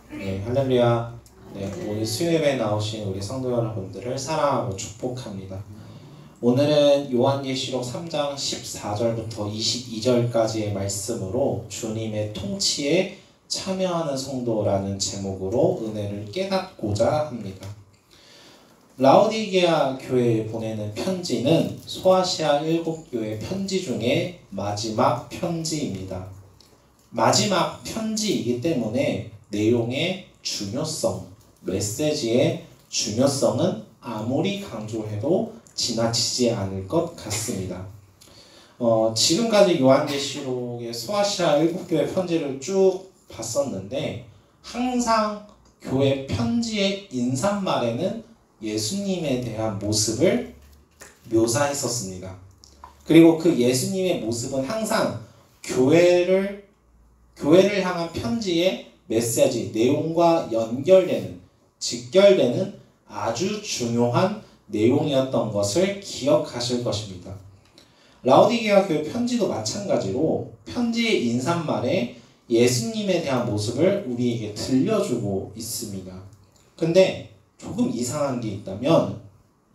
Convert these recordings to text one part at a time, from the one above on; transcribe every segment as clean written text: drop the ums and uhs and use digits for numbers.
네, 할렐루야. 네, 오늘 수요예배에 나오신 우리 성도 여러분들을 사랑하고 축복합니다. 오늘은 요한계시록 3장 14절부터 22절까지의 말씀으로 주님의 통치에 참여하는 성도라는 제목으로 은혜를 깨닫고자 합니다. 라오디게아 교회에 보내는 편지는 소아시아 7교회 편지 중에 마지막 편지입니다. 마지막 편지이기 때문에 내용의 중요성, 메시지의 중요성은 아무리 강조해도 지나치지 않을 것 같습니다. 지금까지 요한계시록의 소아시아 7교회 편지를 쭉 봤었는데 항상 교회 편지의 인사말에는 예수님에 대한 모습을 묘사했었습니다. 그리고 그 예수님의 모습은 항상 교회를 향한 편지의 메시지, 내용과 연결되는, 직결되는 아주 중요한 내용이었던 것을 기억하실 것입니다. 라오디게아 교회 편지도 마찬가지로 편지의 인사말에 예수님에 대한 모습을 우리에게 들려주고 있습니다. 근데 조금 이상한 게 있다면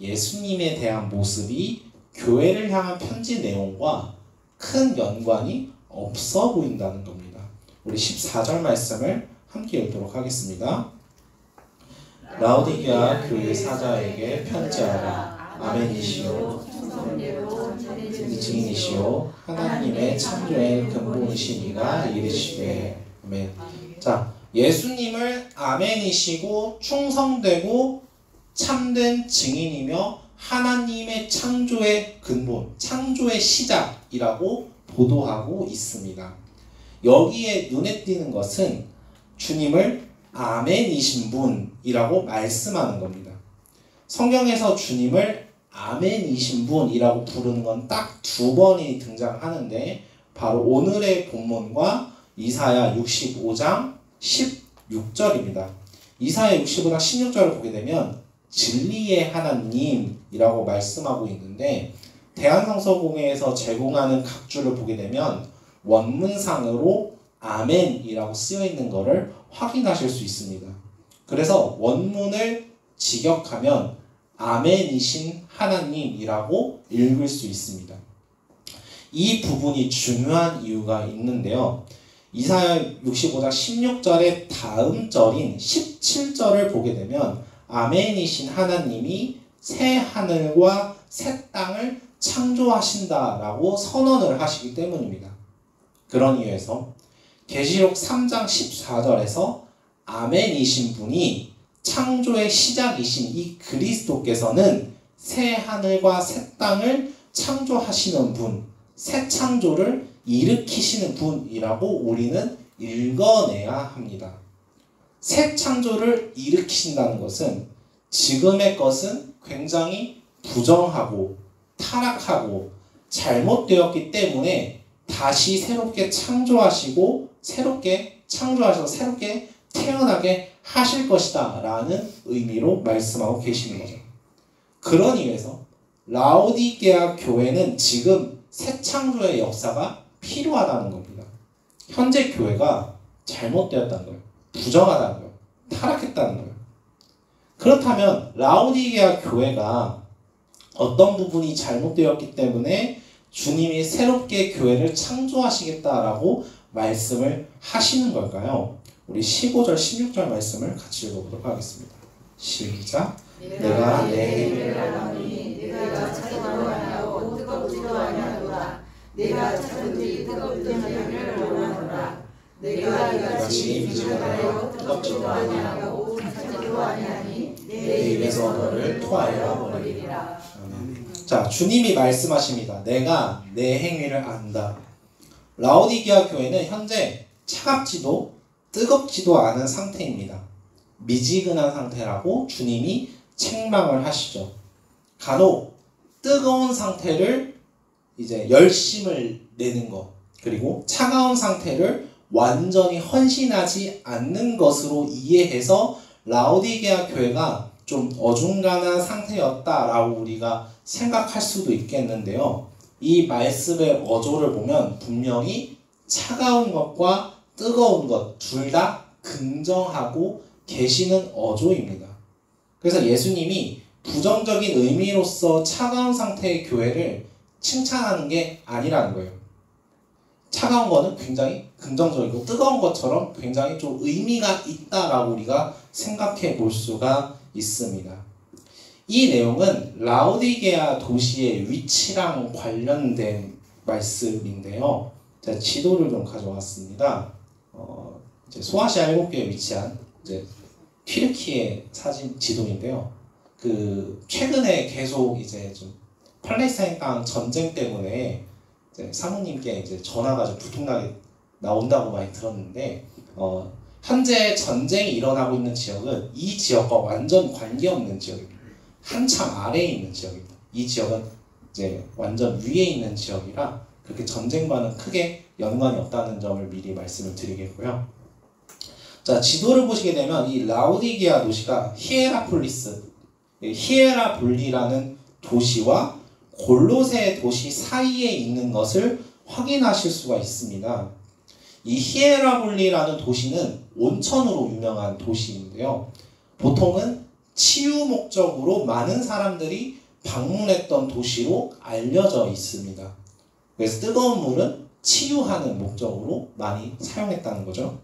예수님에 대한 모습이 교회를 향한 편지 내용과 큰 연관이 없어 보인다는 겁니다. 우리 14절 말씀을 함께 읽도록 하겠습니다. 라오디게아 교회 사자에게 편지하라. 아멘이시오. 증인이시오. 하나님의 창조의 근본이신 이가 이르시되. 아멘. 자, 예수님을 아멘이시고 충성되고 참된 증인이며 하나님의 창조의 근본, 창조의 시작이라고 보도하고 있습니다. 여기에 눈에 띄는 것은 주님을 아멘이신 분이라고 말씀하는 겁니다. 성경에서 주님을 아멘이신 분이라고 부르는 건 딱 2번이 등장하는데 바로 오늘의 본문과 이사야 65장 16절입니다. 이사야 65장 16절을 보게 되면 진리의 하나님이라고 말씀하고 있는데 대한성서공회에서 제공하는 각주를 보게 되면 원문상으로 아멘이라고 쓰여 있는 것을 확인하실 수 있습니다. 그래서 원문을 직역하면 아멘이신 하나님이라고 읽을 수 있습니다. 이 부분이 중요한 이유가 있는데요. 이사야 65장 16절의 다음 절인 17절을 보게 되면 아멘이신 하나님이 새 하늘과 새 땅을 창조하신다라고 선언을 하시기 때문입니다. 그런 이유에서 계시록 3장 14절에서 아멘이신 분이 창조의 시작이신 이 그리스도께서는 새 하늘과 새 땅을 창조하시는 분, 새 창조를 일으키시는 분이라고 우리는 읽어내야 합니다. 새 창조를 일으키신다는 것은 지금의 것은 굉장히 부정하고 타락하고 잘못되었기 때문에 다시 새롭게 창조하시고 새롭게 창조하셔서 새롭게 태어나게 하실 것이다 라는 의미로 말씀하고 계시는 거죠. 그런 이유에서 라오디게아 교회는 지금 새 창조의 역사가 필요하다는 겁니다. 현재 교회가 잘못되었다는 거예요. 부정하다는 거예요. 타락했다는 거예요. 그렇다면 라오디게아 교회가 어떤 부분이 잘못되었기 때문에 주님이 새롭게 교회를 창조하시겠다라고 말씀을 하시는 걸까요? 우리 15절, 16절 말씀을 같이 읽어보도록 하겠습니다. 시작! 내가 내 행위를 알아니 내가 찾지도 아니하고 뜨겁지도 아니하노라. 내가 찾은지 뜨겁던 향을 원하노라. 내가 이같이 미지근하여 뜨겁지도 아니하고 찾지도 아니하니 내 입에서 너를 토하여 버리리라. 자, 주님이 말씀하십니다. 내가 내 행위를 안다. 라오디게아 교회는 현재 차갑지도 뜨겁지도 않은 상태입니다. 미지근한 상태라고 주님이 책망을 하시죠. 간혹 뜨거운 상태를 이제 열심을 내는 것, 그리고 차가운 상태를 완전히 헌신하지 않는 것으로 이해해서 라오디게아 교회가 좀 어중간한 상태였다라고 우리가 생각할 수도 있겠는데요. 이 말씀의 어조를 보면 분명히 차가운 것과 뜨거운 것 둘 다 긍정하고 계시는 어조입니다. 그래서 예수님이 부정적인 의미로서 차가운 상태의 교회를 칭찬하는 게 아니라는 거예요. 차가운 거는 굉장히 긍정적이고 뜨거운 것처럼 굉장히 좀 의미가 있다라고 우리가 생각해 볼 수가 있습니다. 이 내용은 라오디게아 도시의 위치랑 관련된 말씀인데요. 제가 지도를 좀 가져왔습니다. 이제 소아시아 7개에 위치한 이제 튀르키예 사진 지도인데요. 최근에 계속 이제 좀 팔레스타인 땅 전쟁 때문에 이제 사모님께 이제 전화가 좀 두통나게 나온다고 많이 들었는데, 현재 전쟁이 일어나고 있는 지역은 이 지역과 완전 관계없는 지역입니다. 한참 아래에 있는 지역입니다. 이 지역은 이제 완전 위에 있는 지역이라 그렇게 전쟁과는 크게 연관이 없다는 점을 미리 말씀을 드리겠고요. 자, 지도를 보시게 되면 이 라오디게아 도시가 히에라볼리라는 도시와 골로새 도시 사이에 있는 것을 확인하실 수가 있습니다. 이 히에라볼리라는 도시는 온천으로 유명한 도시인데요. 보통은 치유 목적으로 많은 사람들이 방문했던 도시로 알려져 있습니다. 그래서 뜨거운 물은 치유하는 목적으로 많이 사용했다는 거죠.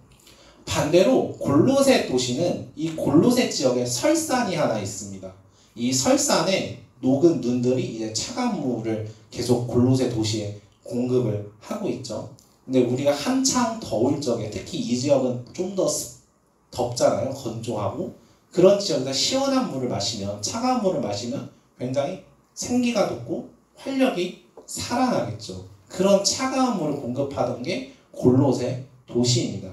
반대로 골로새 도시는 이 골로새 지역에 설산이 하나 있습니다. 이 설산에 녹은 눈들이 이제 차가운 물을 계속 골로새 도시에 공급을 하고 있죠. 근데 우리가 한창 더울 적에 특히 이 지역은 좀 더 덥잖아요. 건조하고. 그런 지역에서 시원한 물을 마시면, 차가운 물을 마시면 굉장히 생기가 돋고 활력이 살아나겠죠. 그런 차가운 물을 공급하던 게 골로새 도시입니다.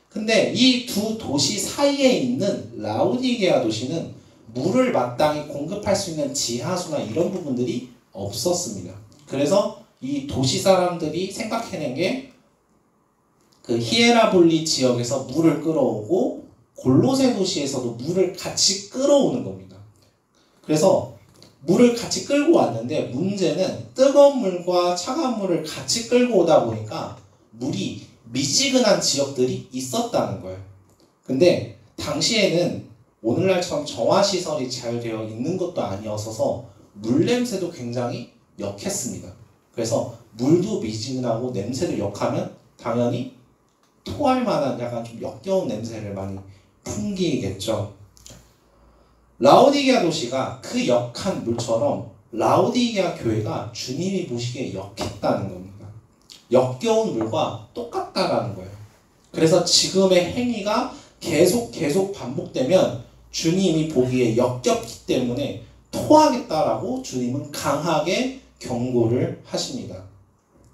근데 이 두 도시 사이에 있는 라오디게아 도시는 물을 마땅히 공급할 수 있는 지하수나 이런 부분들이 없었습니다. 그래서 이 도시 사람들이 생각해낸 게 히에라볼리 지역에서 물을 끌어오고 골로새 도시에서도 물을 같이 끌어오는 겁니다. 그래서 물을 같이 끌고 왔는데 문제는 뜨거운 물과 차가운 물을 같이 끌고 오다 보니까 물이 미지근한 지역들이 있었다는 거예요. 근데 당시에는 오늘날처럼 정화시설이 잘 되어 있는 것도 아니었어서 물 냄새도 굉장히 역했습니다. 그래서 물도 미지근하고 냄새도 역하면 당연히 토할 만한 약간 좀 역겨운 냄새를 많이 풍기겠죠. 라오디게아 도시가 그 역한 물처럼 라오디게아 교회가 주님이 보시기에 역했다는 겁니다. 역겨운 물과 똑같다라는 거예요. 그래서 지금의 행위가 계속 반복되면 주님이 보기에 역겹기 때문에 토하겠다라고 주님은 강하게 경고를 하십니다.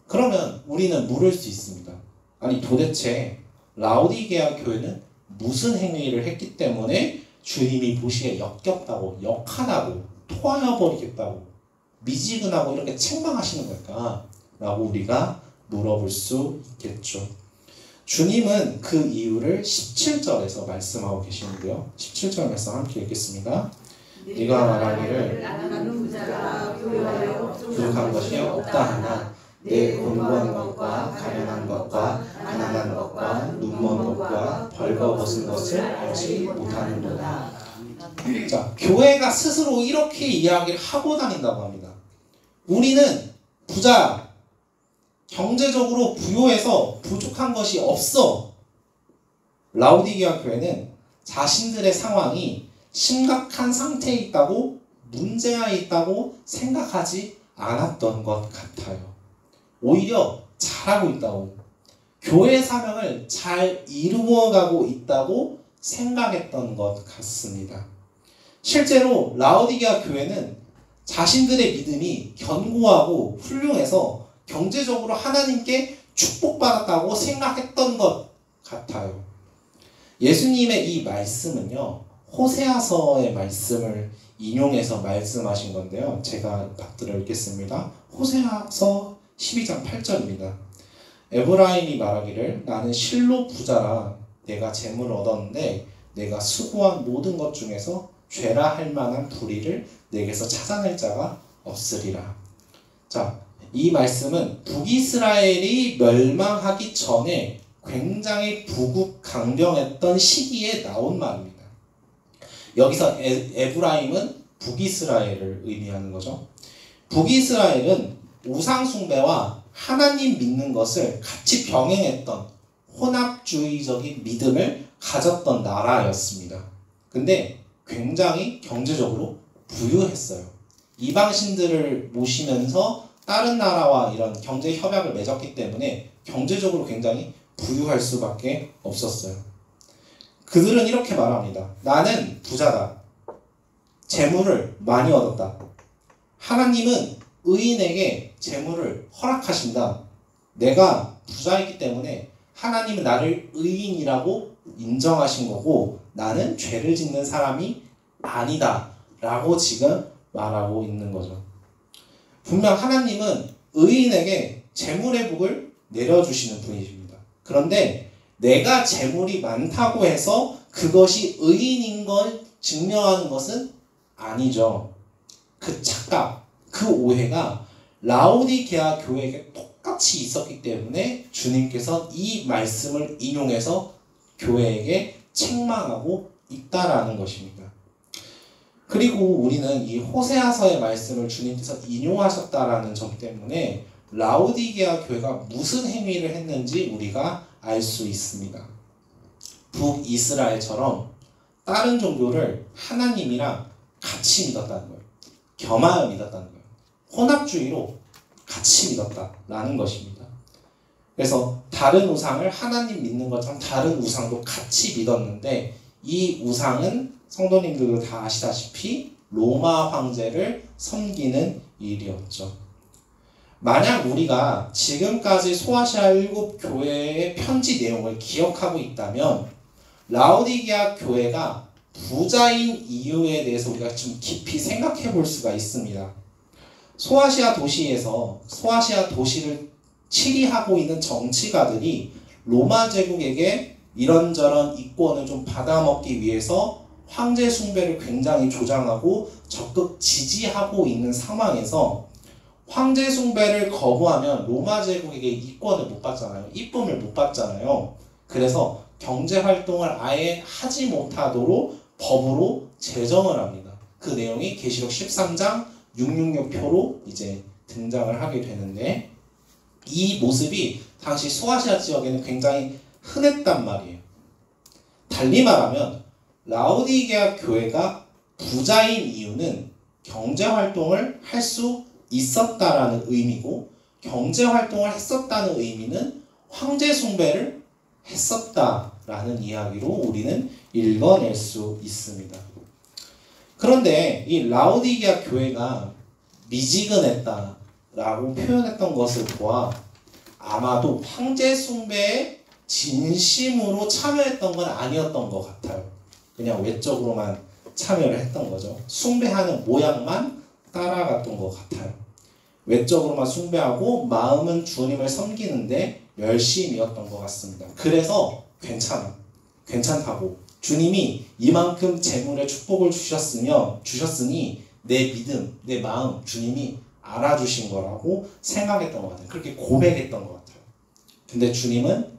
그러면 우리는 물을 수 있습니다. 아니 도대체 라오디게아 교회는 무슨 행위를 했기 때문에 주님이 보시기에 역겹다고, 역하다고, 토하여버리겠다고, 미지근하고 이렇게 책망하시는 걸까? 라고 우리가 물어볼 수 있겠죠. 주님은 그 이유를 17절에서 말씀하고 계시는데요. 17절 말씀 함께 읽겠습니다. 네가 말하기를 나는 부자라 부족한 것이 없다 하나 내 곤고한 것과 가련한 것과 가난한 것과 눈먼 것과 벌거벗은 것을 알지 못하는도다. 자, 교회가 스스로 이렇게 이야기를 하고 다닌다고 합니다. 우리는 부자, 경제적으로 부유해서 부족한 것이 없어. 라오디게아 교회는 자신들의 상황이 심각한 상태에 있다고, 문제가 있다고 생각하지 않았던 것 같아요. 오히려 잘하고 있다고, 교회 사명을 잘 이루어가고 있다고 생각했던 것 같습니다. 실제로 라오디게아 교회는 자신들의 믿음이 견고하고 훌륭해서 경제적으로 하나님께 축복받았다고 생각했던 것 같아요. 예수님의 이 말씀은요, 호세아서의 말씀을 인용해서 말씀하신 건데요. 제가 받들어 읽겠습니다. 호세아서 12장 8절입니다. 에브라임이 말하기를 나는 실로 부자라 내가 재물을 얻었는데 내가 수고한 모든 것 중에서 죄라 할 만한 불의를 내게서 찾아낼 자가 없으리라. 자, 이 말씀은 북이스라엘이 멸망하기 전에 굉장히 부국강병했던 시기에 나온 말입니다. 여기서 에브라임은 북이스라엘을 의미하는 거죠. 북이스라엘은 우상숭배와 하나님 믿는 것을 같이 병행했던 혼합주의적인 믿음을 가졌던 나라였습니다. 근데 굉장히 경제적으로 부유했어요. 이방신들을 모시면서 다른 나라와 이런 경제 협약을 맺었기 때문에 경제적으로 굉장히 부유할 수밖에 없었어요. 그들은 이렇게 말합니다. 나는 부자다. 재물을 많이 얻었다. 하나님은 의인에게 재물을 허락하신다. 내가 부자이기 때문에 하나님은 나를 의인이라고 인정하신 거고 나는 죄를 짓는 사람이 아니다 라고 지금 말하고 있는 거죠. 분명 하나님은 의인에게 재물의 복을 내려주시는 분이십니다. 그런데 내가 재물이 많다고 해서 그것이 의인인 걸 증명하는 것은 아니죠. 그 착각, 그 오해가 라오디게아 교회에게 똑같이 있었기 때문에 주님께서 이 말씀을 인용해서 교회에게 책망하고 있다라는 것입니다. 그리고 우리는 이 호세아서의 말씀을 주님께서 인용하셨다라는 점 때문에 라오디게아 교회가 무슨 행위를 했는지 우리가 알 수 있습니다. 북이스라엘처럼 다른 종교를 하나님이랑 같이 믿었다는 거예요. 겸하여 믿었다는 거예요. 혼합주의로 같이 믿었다라는 것입니다. 그래서 다른 우상을 하나님 믿는 것처럼 다른 우상도 같이 믿었는데 이 우상은 성도님들도 다 아시다시피 로마 황제를 섬기는 일이었죠. 만약 우리가 지금까지 소아시아 7교회의 편지 내용을 기억하고 있다면 라오디게아 교회가 부자인 이유에 대해서 우리가 좀 깊이 생각해 볼 수가 있습니다. 소아시아 도시를 치리하고 있는 정치가들이 로마 제국에게 이런저런 이권을 좀 받아먹기 위해서 황제 숭배를 굉장히 조장하고 적극 지지하고 있는 상황에서 황제 숭배를 거부하면 로마 제국에게 이권을 못 받잖아요. 이쁨을 못 받잖아요. 그래서 경제 활동을 아예 하지 못하도록 법으로 제정을 합니다. 그 내용이 계시록 13장 666표로 이제 등장을 하게 되는데 이 모습이 당시 소아시아 지역에는 굉장히 흔했단 말이에요. 달리 말하면 라오디게아 교회가 부자인 이유는 경제 활동을 할 수 있었다라는 의미고 경제 활동을 했었다는 의미는 황제 숭배를 했었다라는 이야기로 우리는 읽어낼 수 있습니다. 그런데 이 라오디게아 교회가 미지근했다라고 표현했던 것을 보아 아마도 황제 숭배에 진심으로 참여했던 건 아니었던 것 같아요. 그냥 외적으로만 참여를 했던 거죠. 숭배하는 모양만 따라갔던 것 같아요. 외적으로만 숭배하고 마음은 주님을 섬기는데 열심이었던 것 같습니다. 그래서 괜찮다고 주님이 이만큼 재물의 축복을 주셨으니 내 믿음, 내 마음 주님이 알아주신 거라고 생각했던 것 같아요. 그렇게 고백했던 것 같아요. 근데 주님은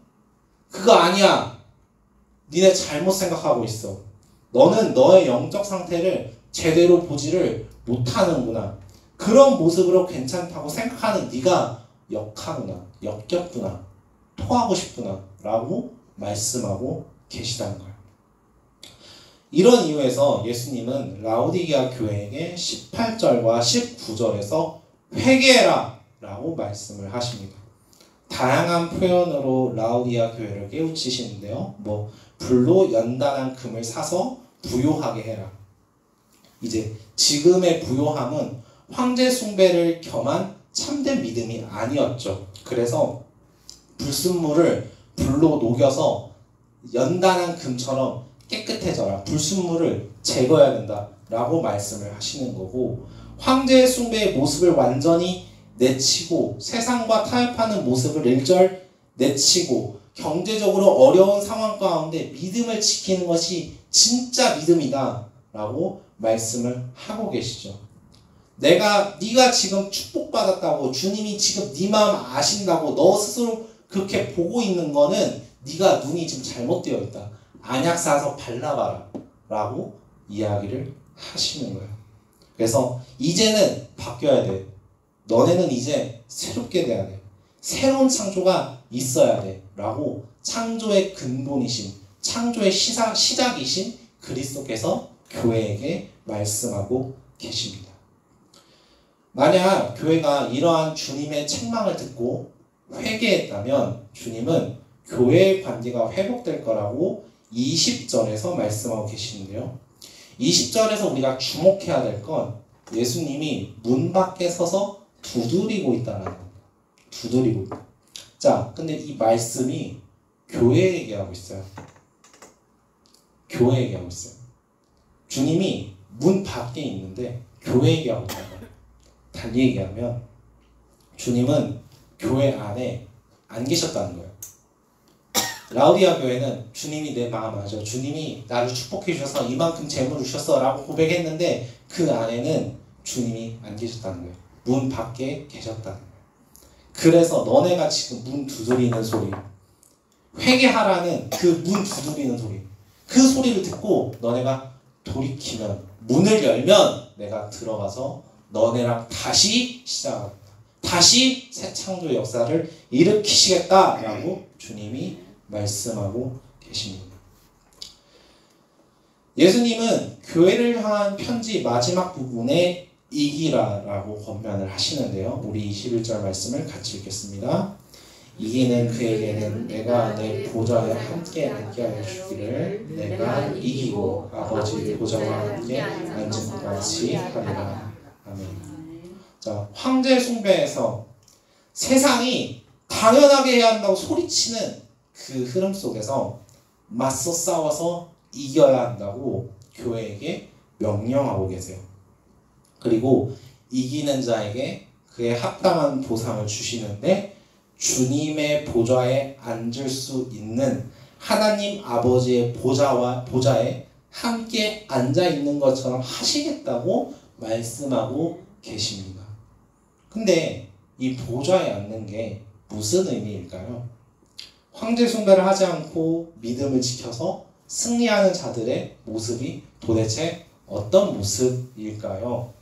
그거 아니야. 니네 잘못 생각하고 있어. 너는 너의 영적 상태를 제대로 보지를 못하는구나. 그런 모습으로 괜찮다고 생각하는 네가 역하구나, 역겹구나, 토하고 싶구나 라고 말씀하고 계시다는 거예요. 이런 이유에서 예수님은 라오디게아 교회에게 18절과 19절에서 회개해라 라고 말씀을 하십니다. 다양한 표현으로 라오디게아 교회를 깨우치시는데요. 불로 연단한 금을 사서 부요하게 해라. 이제 지금의 부요함은 황제 숭배를 겸한 참된 믿음이 아니었죠. 그래서 불순물을 불로 녹여서 연단한 금처럼 깨끗해져라. 불순물을 제거해야 된다 라고 말씀을 하시는 거고 황제 숭배의 모습을 완전히 내치고 세상과 타협하는 모습을 일절 내치고 경제적으로 어려운 상황 가운데 믿음을 지키는 것이 진짜 믿음이다 라고 말씀을 하고 계시죠. 네가 지금 축복받았다고 주님이 지금 네 마음 아신다고 너 스스로 그렇게 보고 있는 거는 네가 눈이 지금 잘못되어 있다. 안약 사서 발라봐라 라고 이야기를 하시는 거예요. 그래서 이제는 바뀌어야 돼. 너네는 이제 새롭게 돼야 돼. 새로운 창조가 있어야 돼 라고 창조의 근본이신, 창조의 시작이신 그리스도께서 교회에게 말씀하고 계십니다. 만약 교회가 이러한 주님의 책망을 듣고 회개했다면 주님은 교회의 관계가 회복될 거라고 20절에서 말씀하고 계시는데요. 20절에서 우리가 주목해야 될 건 예수님이 문 밖에 서서 두드리고 있다는 겁니다. 두드리고 있다. 자, 근데 이 말씀이 교회에 얘기하고 있어요. 교회에 얘기하고 있어요. 주님이 문 밖에 있는데 교회에 얘기하고 있다는 거예요. 달리 얘기하면 주님은 교회 안에 안 계셨다는 거예요. 라우디아 교회는 주님이 내 마음 알죠. 주님이 나를 축복해 주셔서 이만큼 재물을 주셨어 라고 고백했는데 그 안에는 주님이 안 계셨다는 거예요. 문 밖에 계셨다는 거예요. 그래서 너네가 지금 문 두드리는 소리, 회개하라는 그 문 두드리는 소리, 그 소리를 듣고 너네가 돌이키면, 문을 열면 내가 들어가서 너네랑 다시 시작하겠다. 다시 새 창조의 역사를 일으키시겠다라고 주님이 말씀하고 계십니다. 예수님은 교회를 향한 편지 마지막 부분에 이기라라고 권면을 하시는데요. 우리 21절 말씀을 같이 읽겠습니다. 이기는 그에게는 내가 내 보좌에 함께 앉게 하여 주기를 내가 이기고 아버지 보좌와 함께 앉은 것 같이 하리라. 아멘. 자, 황제 숭배에서 세상이 당연하게 해야 한다고 소리치는 그 흐름 속에서 맞서 싸워서 이겨야 한다고 교회에게 명령하고 계세요. 그리고 이기는 자에게 그에 합당한 보상을 주시는데 주님의 보좌에 앉을 수 있는 하나님 아버지의 보좌에 함께 앉아 있는 것처럼 하시겠다고 말씀하고 계십니다. 근데 이 보좌에 앉는 게 무슨 의미일까요? 황제 숭배를 하지 않고 믿음을 지켜서 승리하는 자들의 모습이 도대체 어떤 모습일까요?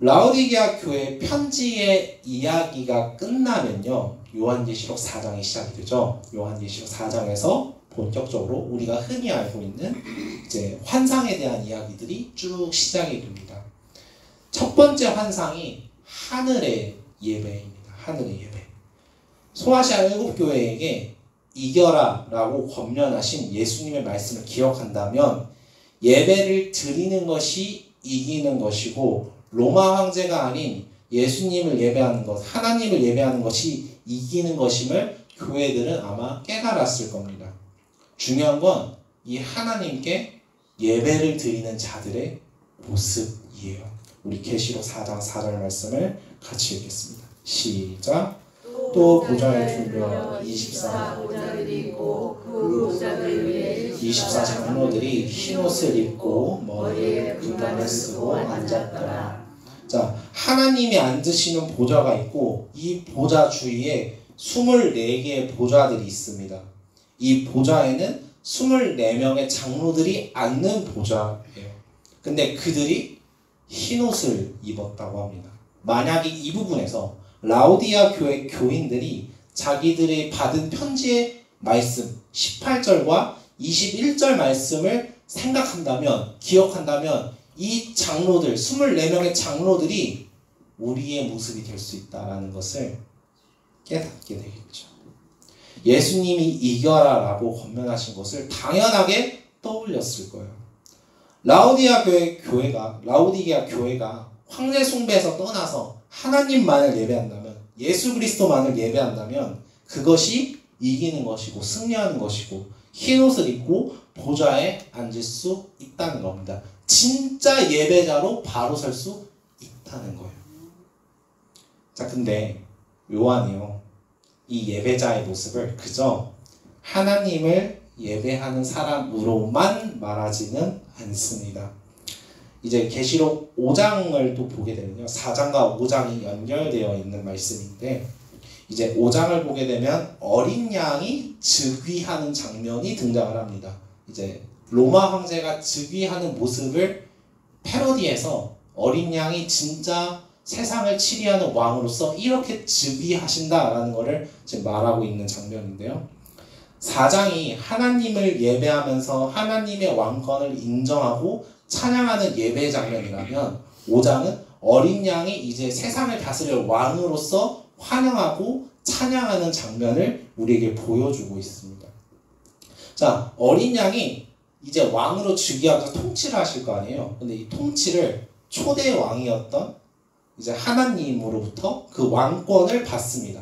라오디게아 교회 편지의 이야기가 끝나면요, 요한계시록 4장이 시작이 되죠. 요한계시록 4장에서 본격적으로 우리가 흔히 알고 있는 이제 환상에 대한 이야기들이 쭉 시작이 됩니다. 첫 번째 환상이 하늘의 예배입니다. 하늘의 예배. 소아시아 7교회에게 이겨라 라고 권면하신 예수님의 말씀을 기억한다면 예배를 드리는 것이 이기는 것이고 로마 황제가 아닌 예수님을 예배하는 것, 하나님을 예배하는 것이 이기는 것임을 교회들은 아마 깨달았을 겁니다. 중요한 건 이 하나님께 예배를 드리는 자들의 모습이에요. 우리 계시록 4장 4절 말씀을 같이 읽겠습니다. 시작. 또 보좌에 둘러 24 보좌들이 있고 그 보좌들 위에 24 장로들이 흰옷을 입고 머리에 금관을 쓰고 앉았더라. 자, 하나님이 앉으시는 보좌가 있고 이 보좌 주위에 24개의 보좌들이 있습니다. 이 보좌에는 24명의 장로들이 앉는 보좌예요. 근데 그들이 흰옷을 입었다고 합니다. 만약에 이 부분에서 라오디아 교회 교인들이 자기들이 받은 편지의 말씀 18절과 21절 말씀을 생각한다면, 기억한다면 이 장로들, 24명의 장로들이 우리의 모습이 될 수 있다는 것을 깨닫게 되겠죠. 예수님이 이겨라 라고 권면하신 것을 당연하게 떠올렸을 거예요. 라오디게아 교회가 황제 숭배에서 떠나서 하나님만을 예배한다면, 예수 그리스도만을 예배한다면 그것이 이기는 것이고 승리하는 것이고 흰옷을 입고 보좌에 앉을 수 있다는 겁니다. 진짜 예배자로 바로 설 수 있다는 거예요. 자, 근데 요한이요, 이 예배자의 모습을 그저 하나님을 예배하는 사람으로만 말하지는 않습니다. 이제 계시록 5장을 또 보게 되면요, 4장과 5장이 연결되어 있는 말씀인데 이제 5장을 보게 되면 어린 양이 즉위하는 장면이 등장을 합니다. 이제 로마 황제가 즉위하는 모습을 패러디해서 어린 양이 진짜 세상을 치리하는 왕으로서 이렇게 즉위하신다라는 것을 지금 말하고 있는 장면인데요. 4장이 하나님을 예배하면서 하나님의 왕권을 인정하고 찬양하는 예배 장면이라면 5장은 어린 양이 이제 세상을 다스릴 왕으로서 환영하고 찬양하는 장면을 우리에게 보여주고 있습니다. 자, 어린 양이 이제 왕으로 즉위하면서 통치를 하실 거 아니에요. 근데 이 통치를 초대 왕이었던 이제 하나님으로부터 그 왕권을 받습니다.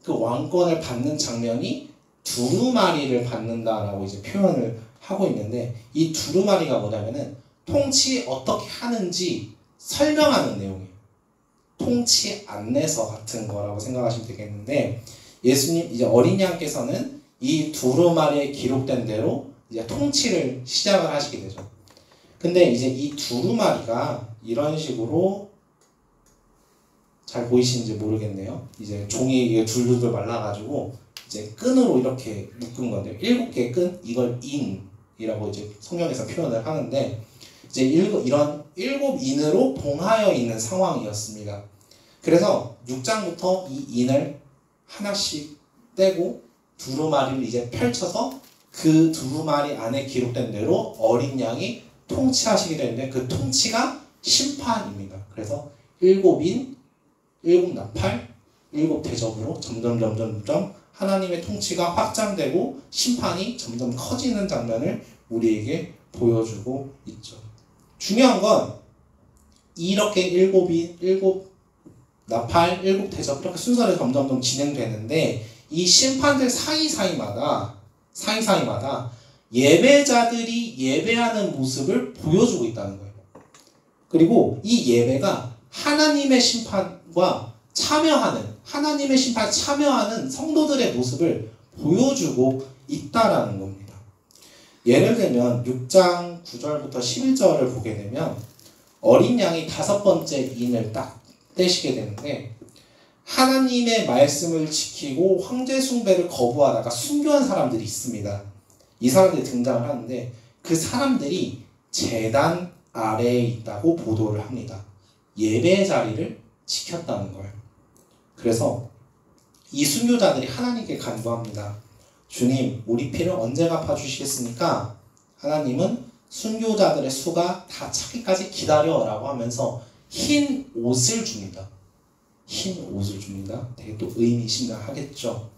그 왕권을 받는 장면이 두루마리를 받는다라고 이제 표현을 하고 있는데, 이 두루마리가 뭐냐면은 통치 어떻게 하는지 설명하는 내용이에요. 통치 안내서 같은 거라고 생각하시면 되겠는데, 예수님 이제 어린 양께서는 이 두루마리에 기록된 대로 이제 통치를 시작을 하시게 되죠. 근데 이제 이 두루마리가 이런 식으로, 잘 보이시는지 모르겠네요. 이제 종이 둘둘둘 말라가지고 이제 끈으로 이렇게 묶은 건데요. 7개의 끈, 이걸 인이라고 이제 성경에서 표현을 하는데, 이제 이런 7인으로 봉하여 있는 상황이었습니다. 그래서 6장부터 이 인을 하나씩 떼고 두루마리를 이제 펼쳐서 그 두루마리 안에 기록된 대로 어린 양이 통치하시게 되는데, 그 통치가 심판입니다. 그래서 7인, 7나팔, 7대접으로 점점 하나님의 통치가 확장되고 심판이 점점 커지는 장면을 우리에게 보여주고 있죠. 중요한 건 이렇게 7인, 7나팔, 7대접 이렇게 순서를 점점 진행되는데, 이 심판들 사이사이마다 예배자들이 예배하는 모습을 보여주고 있다는 거예요. 그리고 이 예배가 하나님의 심판과 하나님의 심판에 참여하는 성도들의 모습을 보여주고 있다라는 겁니다. 예를 들면 6장 9절부터 11절을 보게 되면 어린 양이 5번째 인을 딱 떼시게 되는데, 하나님의 말씀을 지키고 황제 숭배를 거부하다가 순교한 사람들이 있습니다. 이 사람들이 등장을 하는데, 그 사람들이 제단 아래에 있다고 보도를 합니다. 예배 자리를 지켰다는 거예요. 그래서 이 순교자들이 하나님께 간구합니다. 주님, 우리 피를 언제 갚아주시겠습니까? 하나님은 순교자들의 수가 다 차기까지 기다려라고 하면서 흰 옷을 줍니다. 흰 옷을 줍니다. 되게 또 의미심장하겠죠.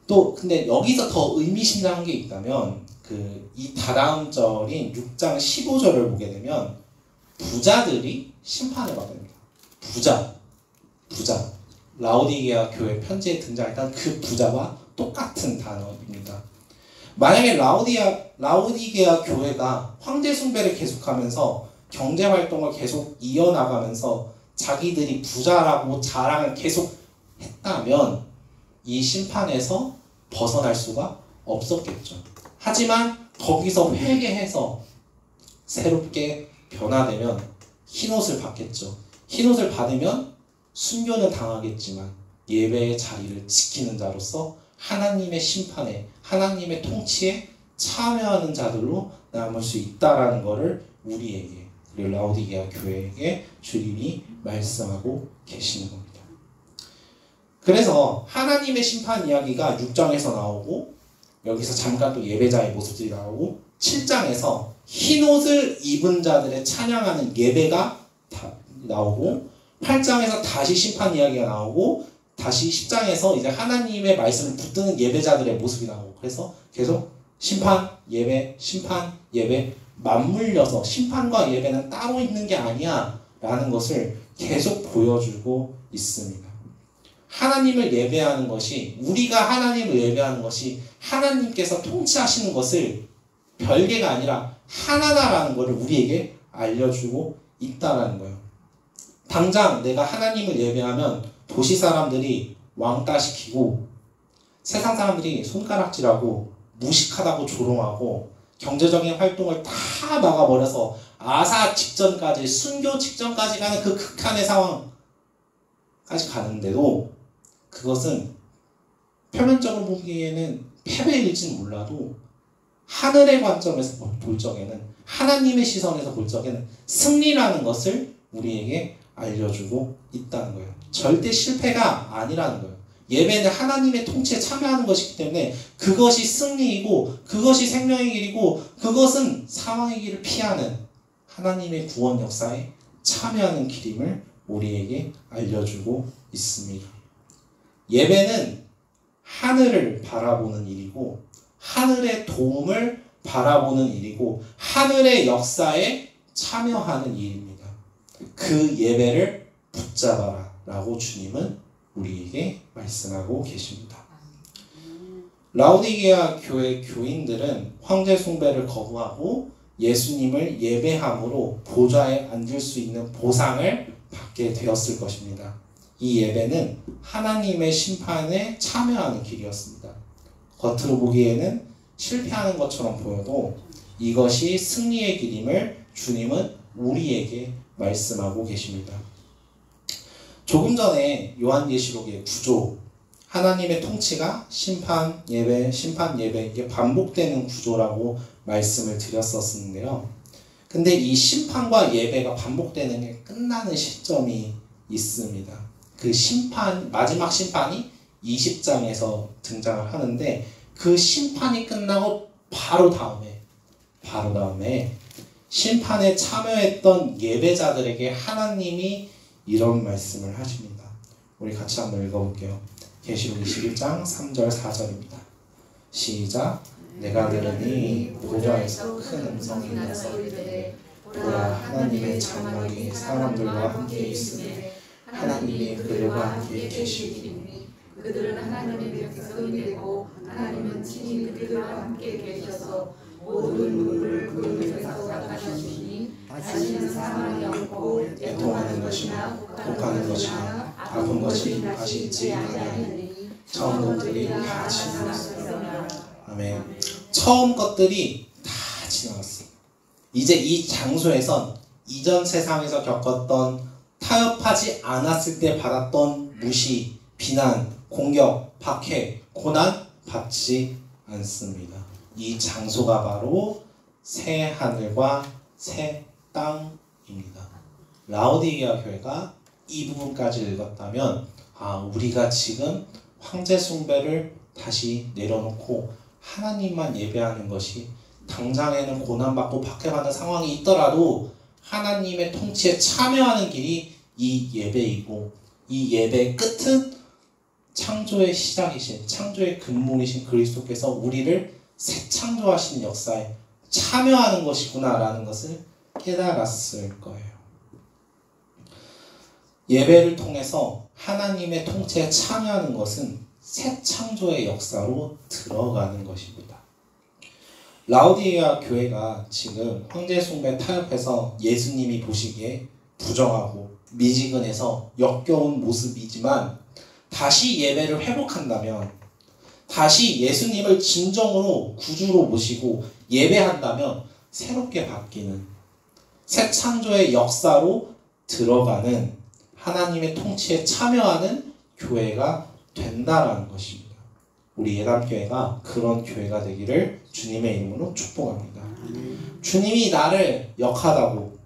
또 근데 여기서 더 의미심장한 게 있다면 이 다다음 절인 6장 15절을 보게 되면 부자들이 심판을 받습니다. 부자. 라오디게아 교회 편지에 등장했던 그 부자와 똑같은 단어입니다. 만약에 라오디게아 교회가 황제 숭배를 계속하면서 경제 활동을 계속 이어나가면서 자기들이 부자라고 자랑을 계속 했다면 이 심판에서 벗어날 수가 없었겠죠. 하지만 거기서 회개해서 새롭게 변화되면 흰옷을 받겠죠. 흰옷을 받으면 순교는 당하겠지만 예배의 자리를 지키는 자로서 하나님의 심판에, 하나님의 통치에 참여하는 자들로 남을 수 있다라는 것을 우리에게, 그리고 라오디게아 교회에게 주님이 말씀하고 계시는 겁니다. 그래서 하나님의 심판 이야기가 6장에서 나오고, 여기서 잠깐 또 예배자의 모습들이 나오고, 7장에서 흰옷을 입은 자들의 찬양하는 예배가 다 나오고, 8장에서 다시 심판 이야기가 나오고, 다시 10장에서 이제 하나님의 말씀을 붙드는 예배자들의 모습이 나오고, 그래서 계속 심판, 예배, 맞물려서 심판과 예배는 따로 있는 게 아니야 라는 것을 계속 보여주고 있습니다. 하나님을 예배하는 것이, 우리가 하나님을 예배하는 것이 하나님께서 통치하시는 것을 별개가 아니라 하나다라는 것을 우리에게 알려주고 있다라는 거예요. 당장 내가 하나님을 예배하면 도시 사람들이 왕따시키고, 세상 사람들이 손가락질하고 무식하다고 조롱하고, 경제적인 활동을 다 막아버려서 아사 직전까지, 순교 직전까지 가는 그 극한의 상황까지 가는데도 그것은 표면적으로 보기에는 패배일진 몰라도 하늘의 관점에서 볼 적에는, 하나님의 시선에서 볼 적에는 승리라는 것을 우리에게 알려주고 있다는 거예요. 절대 실패가 아니라는 거예요. 예배는 하나님의 통치에 참여하는 것이기 때문에 그것이 승리이고, 그것이 생명의 길이고, 그것은 사망의 길을 피하는 하나님의 구원 역사에 참여하는 길임을 우리에게 알려주고 있습니다. 예배는 하늘을 바라보는 일이고, 하늘의 도움을 바라보는 일이고, 하늘의 역사에 참여하는 일입니다. 그 예배를 붙잡아라 라고 주님은 우리에게 말씀하고 계십니다. 라오디게아 교회 교인들은 황제 숭배를 거부하고 예수님을 예배함으로 보좌에 앉을 수 있는 보상을 받게 되었을 것입니다. 이 예배는 하나님의 심판에 참여하는 길이었습니다. 겉으로 보기에는 실패하는 것처럼 보여도 이것이 승리의 길임을 주님은 우리에게 말씀하고 계십니다. 조금 전에 요한계시록의 구조, 하나님의 통치가 심판, 예배, 심판, 예배, 이게 반복되는 구조라고 말씀을 드렸었는데요. 근데 이 심판과 예배가 반복되는 게 끝나는 시점이 있습니다. 그 심판, 마지막 심판이 20장에서 등장을 하는데, 그 심판이 끝나고 바로 다음에 심판에 참여했던 예배자들에게 하나님이 이런 말씀을 하십니다. 우리 같이 한번 읽어볼게요. 계시록 21장 3절 4절입니다. 시작. 내가 들으니 보좌에서 큰 음성이 나서 이르되 보라, 하나님의 장막이 사람들과 함께 있으되 하나님이 그들과 함께 계시리니 그들은 하나님의 백성이 되고 하나님은 친히 그들과 함께 계셔서 모든 눈물을 그들에게서 닦아주시니 다시는 사망이 없고 애통하는 것이나 독하는 것이나 아픈 것이 다시 있지 아니하니 처음 것들이 다 지나갔습니다. 아멘. 처음 것들이 다 지나갔습니다. 이제 이 장소에선 이전 세상에서 겪었던 타협하지 않았을 때 받았던 무시, 비난, 공격, 박해, 고난 받지 않습니다. 이 장소가 바로 새 하늘과 새 땅입니다. 라오디게아 교회가 이 부분까지 읽었다면, 우리가 지금 황제 숭배를 다시 내려놓고 하나님만 예배하는 것이, 당장에는 고난받고 박해받는 상황이 있더라도 하나님의 통치에 참여하는 길이 이 예배이고, 이 예배의 끝은 창조의 시작이신, 창조의 근본이신 그리스도께서 우리를 새 창조하시는 역사에 참여하는 것이구나라는 것을 깨달았을 거예요. 예배를 통해서 하나님의 통치에 참여하는 것은 새 창조의 역사로 들어가는 것입니다. 라오디게아 교회가 지금 황제 숭배 타협해서 예수님이 보시기에 부정하고 미지근해서 역겨운 모습이지만, 다시 예배를 회복한다면, 다시 예수님을 진정으로 구주로 모시고 예배한다면 새롭게 바뀌는 새 창조의 역사로 들어가는, 하나님의 통치에 참여하는 교회가 된다라는 것입니다. 우리 예담교회가 그런 교회가 되기를 주님의 이름으로 축복합니다. 주님이 나를 역하다고,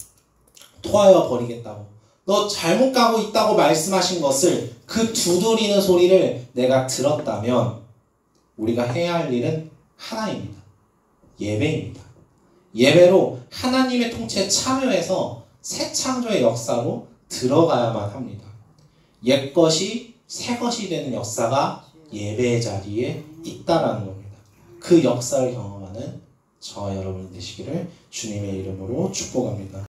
토하여 버리겠다고, 너 잘못 가고 있다고 말씀하신 것을, 그 두드리는 소리를 내가 들었다면 우리가 해야 할 일은 하나입니다. 예배입니다. 예배로 하나님의 통치에 참여해서 새 창조의 역사로 들어가야만 합니다. 옛것이 새것이 되는 역사가 예배의 자리에 있다라는 겁니다. 그 역사를 경험하는 저와 여러분이 되시기를 주님의 이름으로 축복합니다.